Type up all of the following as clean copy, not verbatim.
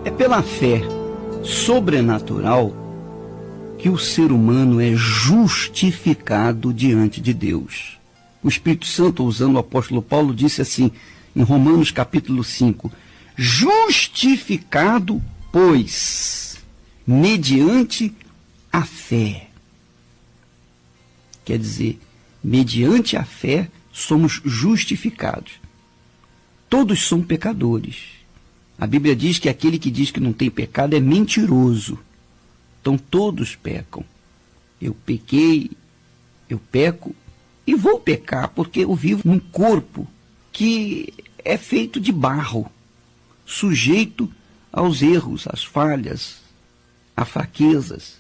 É pela fé sobrenatural que o ser humano é justificado diante de Deus. O Espírito Santo, usando o apóstolo Paulo, disse assim, em Romanos capítulo 5, justificado, pois, mediante a fé. Quer dizer, mediante a fé somos justificados. Todos são pecadores. A Bíblia diz que aquele que diz que não tem pecado é mentiroso. Então todos pecam. Eu pequei, eu peco e vou pecar, porque eu vivo num corpo que é feito de barro, sujeito aos erros, às falhas, a fraquezas.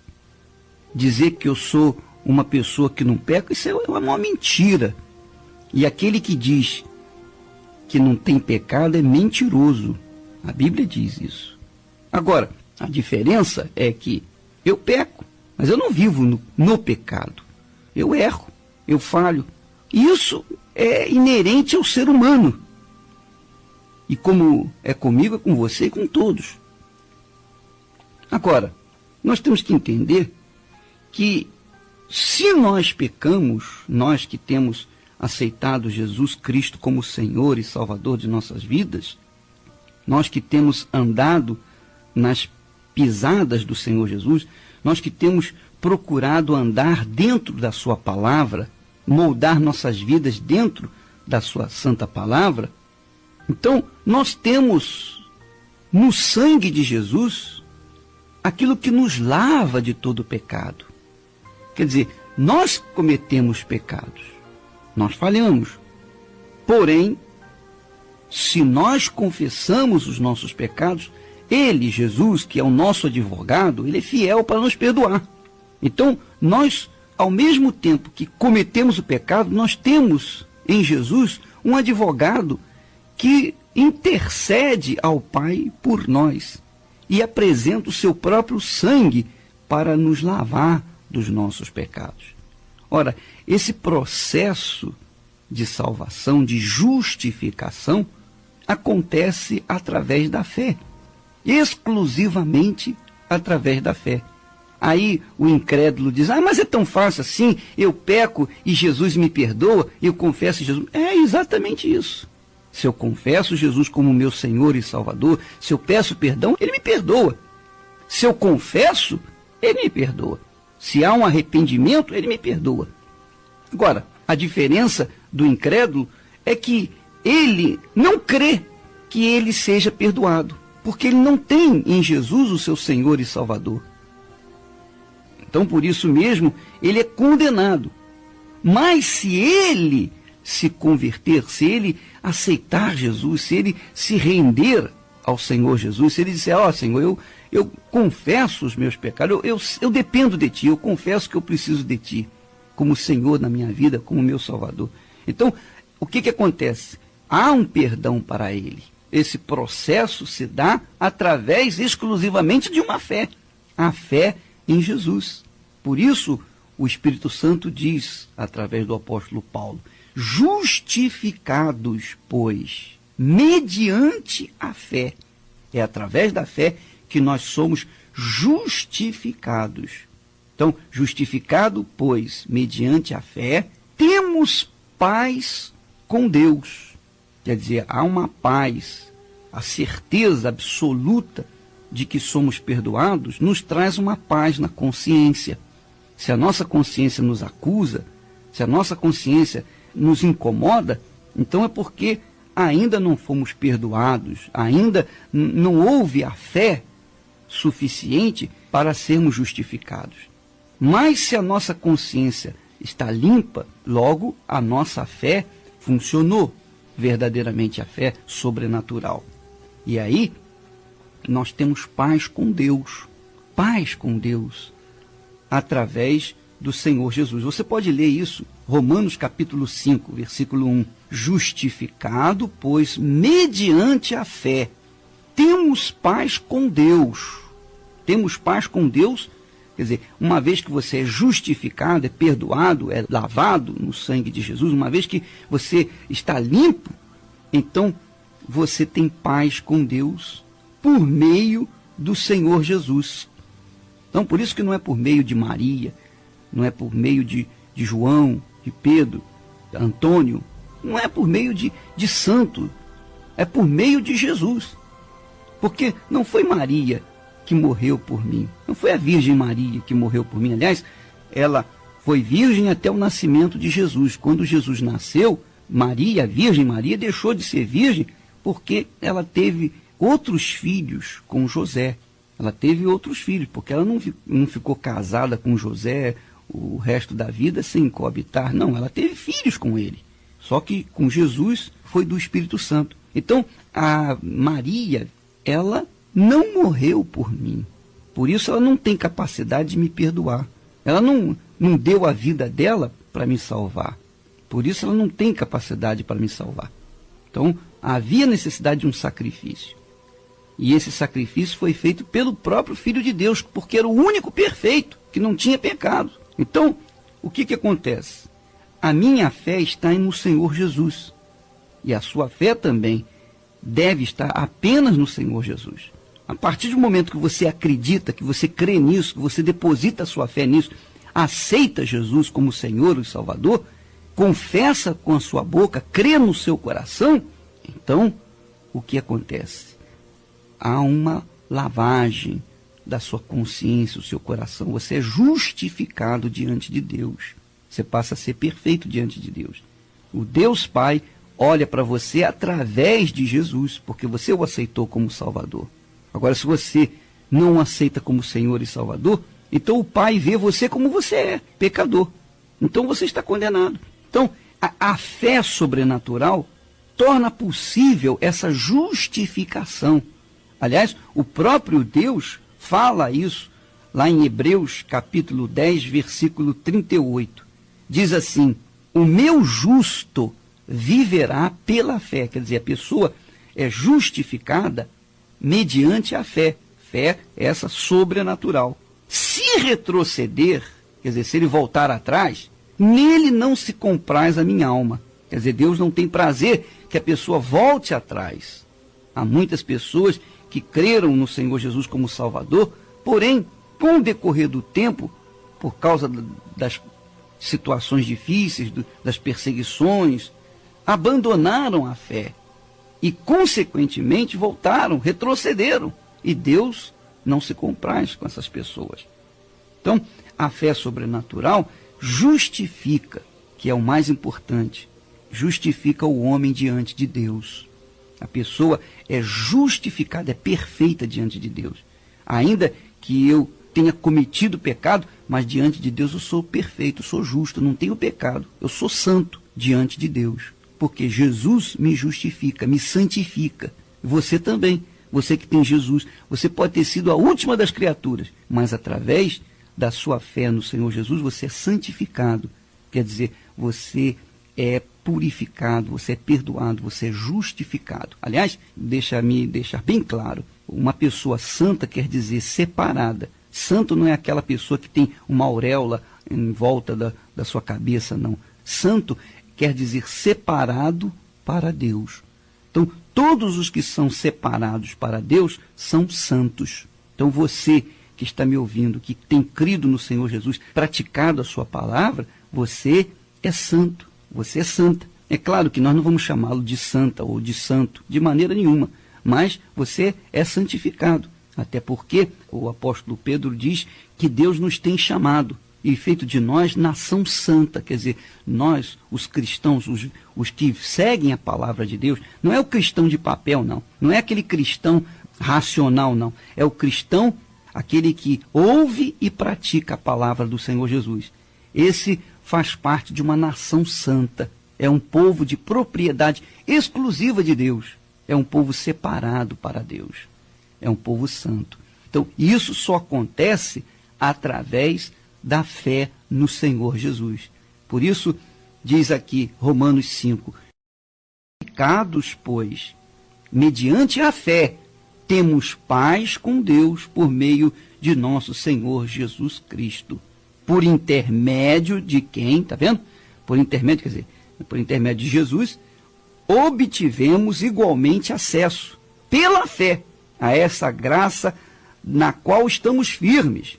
Dizer que eu sou uma pessoa que não peca, isso é uma mentira. E aquele que diz que não tem pecado é mentiroso. A Bíblia diz isso. Agora, a diferença é que eu peco, mas eu não vivo no pecado. Eu erro, eu falho. Isso é inerente ao ser humano. E como é comigo, é com você e com todos. Agora, nós temos que entender que se nós pecamos, nós que temos aceitado Jesus Cristo como Senhor e Salvador de nossas vidas, nós que temos andado nas pisadas do Senhor Jesus, nós que temos procurado andar dentro da sua palavra, moldar nossas vidas dentro da sua santa palavra, então nós temos no sangue de Jesus aquilo que nos lava de todo pecado. Quer dizer, nós cometemos pecados, nós falhamos, porém, se nós confessamos os nossos pecados, Ele, Jesus, que é o nosso advogado, Ele é fiel para nos perdoar. Então, nós, ao mesmo tempo que cometemos o pecado, nós temos em Jesus um advogado que intercede ao Pai por nós e apresenta o seu próprio sangue para nos lavar dos nossos pecados. Ora, esse processo de salvação, de justificação, acontece através da fé, exclusivamente através da fé. Aí o incrédulo diz, mas é tão fácil assim, eu peco e Jesus me perdoa, eu confesso Jesus. É exatamente isso. Se eu confesso Jesus como meu Senhor e Salvador, se eu peço perdão, Ele me perdoa. Se eu confesso, Ele me perdoa. Se há um arrependimento, Ele me perdoa. Agora, a diferença do incrédulo é que ele não crê que ele seja perdoado, porque ele não tem em Jesus o seu Senhor e Salvador. Então, por isso mesmo, ele é condenado. Mas se ele se converter, se ele aceitar Jesus, se ele se render ao Senhor Jesus, se ele disser, Senhor, eu confesso os meus pecados, eu dependo de Ti, eu confesso que eu preciso de Ti, como Senhor na minha vida, como meu Salvador. Então, o que acontece? Há um perdão para ele. Esse processo se dá através exclusivamente de uma fé, a fé em Jesus. Por isso, o Espírito Santo diz, através do apóstolo Paulo, justificados, pois, mediante a fé. É através da fé que nós somos justificados. Então, justificado, pois, mediante a fé, temos paz com Deus. Quer dizer, há uma paz, a certeza absoluta de que somos perdoados nos traz uma paz na consciência. Se a nossa consciência nos acusa, se a nossa consciência nos incomoda, então é porque ainda não fomos perdoados, ainda não houve a fé suficiente para sermos justificados. Mas se a nossa consciência está limpa, logo a nossa fé funcionou, verdadeiramente a fé sobrenatural. E aí nós temos paz com Deus, através do Senhor Jesus. Você pode ler isso, Romanos capítulo 5, versículo 1. Justificado, pois, mediante a fé, temos paz com Deus. Temos paz com Deus, quer dizer, uma vez que você é justificado, é perdoado, é lavado no sangue de Jesus, uma vez que você está limpo, então você tem paz com Deus por meio do Senhor Jesus. Então, por isso que não é por meio de Maria, não é por meio de João, de Pedro, de Antônio, não é por meio de santo, é por meio de Jesus. Porque não foi Maria que morreu por mim, não foi a Virgem Maria que morreu por mim. Aliás, ela foi virgem até o nascimento de Jesus. Quando Jesus nasceu, Maria, a Virgem Maria, deixou de ser virgem porque ela teve outros filhos com José. Ela teve outros filhos, porque ela não ficou casada com José o resto da vida sem coabitar. Não, ela teve filhos com ele. Só que com Jesus foi do Espírito Santo. Então, a Maria, ela não morreu por mim. Por isso ela não tem capacidade de me perdoar. Ela não deu a vida dela para me salvar. Por isso ela não tem capacidade para me salvar. Então, havia necessidade de um sacrifício. E esse sacrifício foi feito pelo próprio Filho de Deus, porque era o único perfeito, que não tinha pecado. Então, o que acontece? A minha fé está no Senhor Jesus. E a sua fé também deve estar apenas no Senhor Jesus. A partir do momento que você acredita, que você crê nisso, que você deposita a sua fé nisso, aceita Jesus como Senhor e Salvador, confessa com a sua boca, crê no seu coração, então, o que acontece? Há uma lavagem da sua consciência, o seu coração. Você é justificado diante de Deus. Você passa a ser perfeito diante de Deus. O Deus Pai olha para você através de Jesus, porque você o aceitou como Salvador. Agora, se você não aceita como Senhor e Salvador, então o Pai vê você como você é, pecador. Então você está condenado. Então, a fé sobrenatural torna possível essa justificação. Aliás, o próprio Deus fala isso lá em Hebreus, capítulo 10, versículo 38. Diz assim: o meu justo viverá pela fé. Quer dizer, a pessoa é justificada mediante a fé. Fé essa sobrenatural. Se retroceder, quer dizer, se ele voltar atrás, nele não se compraz a minha alma. Quer dizer, Deus não tem prazer que a pessoa volte atrás. Há muitas pessoas que creram no Senhor Jesus como Salvador, porém, com o decorrer do tempo, por causa das situações difíceis, das perseguições, abandonaram a fé e, consequentemente, voltaram, retrocederam. E Deus não se compraz com essas pessoas. Então, a fé sobrenatural justifica, que é o mais importante, justifica o homem diante de Deus. A pessoa é justificada, é perfeita diante de Deus. Ainda que eu tenha cometido pecado, mas diante de Deus eu sou perfeito, eu sou justo, não tenho pecado. Eu sou santo diante de Deus. Porque Jesus me justifica, me santifica. Você também. Você que tem Jesus, você pode ter sido a última das criaturas, mas através da sua fé no Senhor Jesus, você é santificado. Quer dizer, você é purificado, você é perdoado, você é justificado. Aliás, deixa-me deixar bem claro, uma pessoa santa quer dizer separada. Santo não é aquela pessoa que tem uma auréola em volta da sua cabeça, não. Santo quer dizer separado para Deus. Então, todos os que são separados para Deus são santos. Então, você que está me ouvindo, que tem crido no Senhor Jesus, praticado a sua palavra, você é santo, você é santa. É claro que nós não vamos chamá-lo de santa ou de santo, de maneira nenhuma, mas você é santificado. Até porque o apóstolo Pedro diz que Deus nos tem chamado e feito de nós nação santa. Quer dizer, nós, os cristãos, os que seguem a palavra de Deus, não é o cristão de papel, não. Não é aquele cristão racional, não. É o cristão, aquele que ouve e pratica a palavra do Senhor Jesus. Esse faz parte de uma nação santa. É um povo de propriedade exclusiva de Deus. É um povo separado para Deus. É um povo santo. Então, isso só acontece através da fé no Senhor Jesus. Por isso, diz aqui Romanos 5, justificados, pois, mediante a fé, temos paz com Deus por meio de nosso Senhor Jesus Cristo. Por intermédio de quem? Está vendo? Por intermédio, quer dizer, por intermédio de Jesus, obtivemos igualmente acesso, pela fé, a essa graça na qual estamos firmes.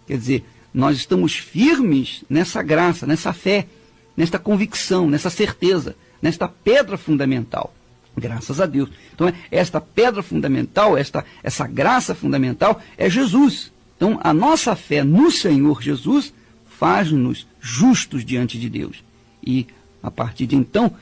Quer dizer, nós estamos firmes nessa graça, nessa fé, nesta convicção, nessa certeza, nesta pedra fundamental. Graças a Deus. Então, esta pedra fundamental, essa graça fundamental é Jesus. Então, a nossa fé no Senhor Jesus faz-nos justos diante de Deus. E, a partir de então,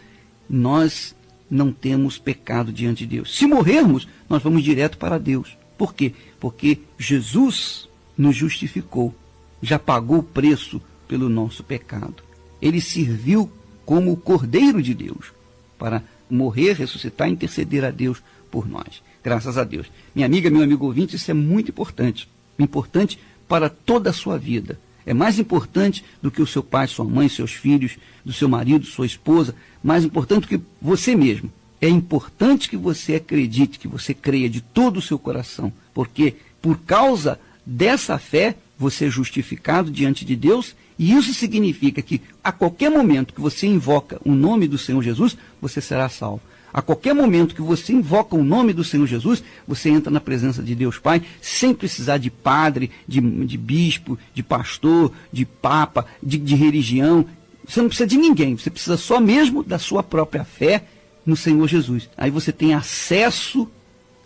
nós não temos pecado diante de Deus. Se morrermos, nós vamos direto para Deus. Por quê? Porque Jesus nos justificou, já pagou o preço pelo nosso pecado. Ele serviu como o Cordeiro de Deus para morrer, ressuscitar e interceder a Deus por nós. Graças a Deus. Minha amiga, meu amigo ouvinte, isso é muito importante. Importante para toda a sua vida. É mais importante do que o seu pai, sua mãe, seus filhos, do seu marido, sua esposa. Mais importante do que você mesmo. É importante que você acredite, que você creia de todo o seu coração. Porque por causa dessa fé, você é justificado diante de Deus. E isso significa que a qualquer momento que você invoca o nome do Senhor Jesus, você será salvo. A qualquer momento que você invoca o nome do Senhor Jesus, você entra na presença de Deus Pai, sem precisar de padre, de bispo, de pastor, de papa, de religião. Você não precisa de ninguém, você precisa só mesmo da sua própria fé no Senhor Jesus. Aí você tem acesso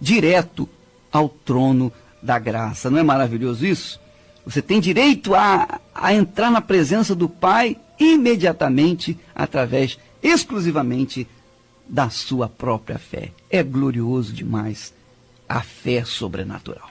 direto ao trono da graça. Não é maravilhoso isso? Você tem direito a entrar na presença do Pai imediatamente, exclusivamente da sua própria fé. É glorioso demais a fé sobrenatural.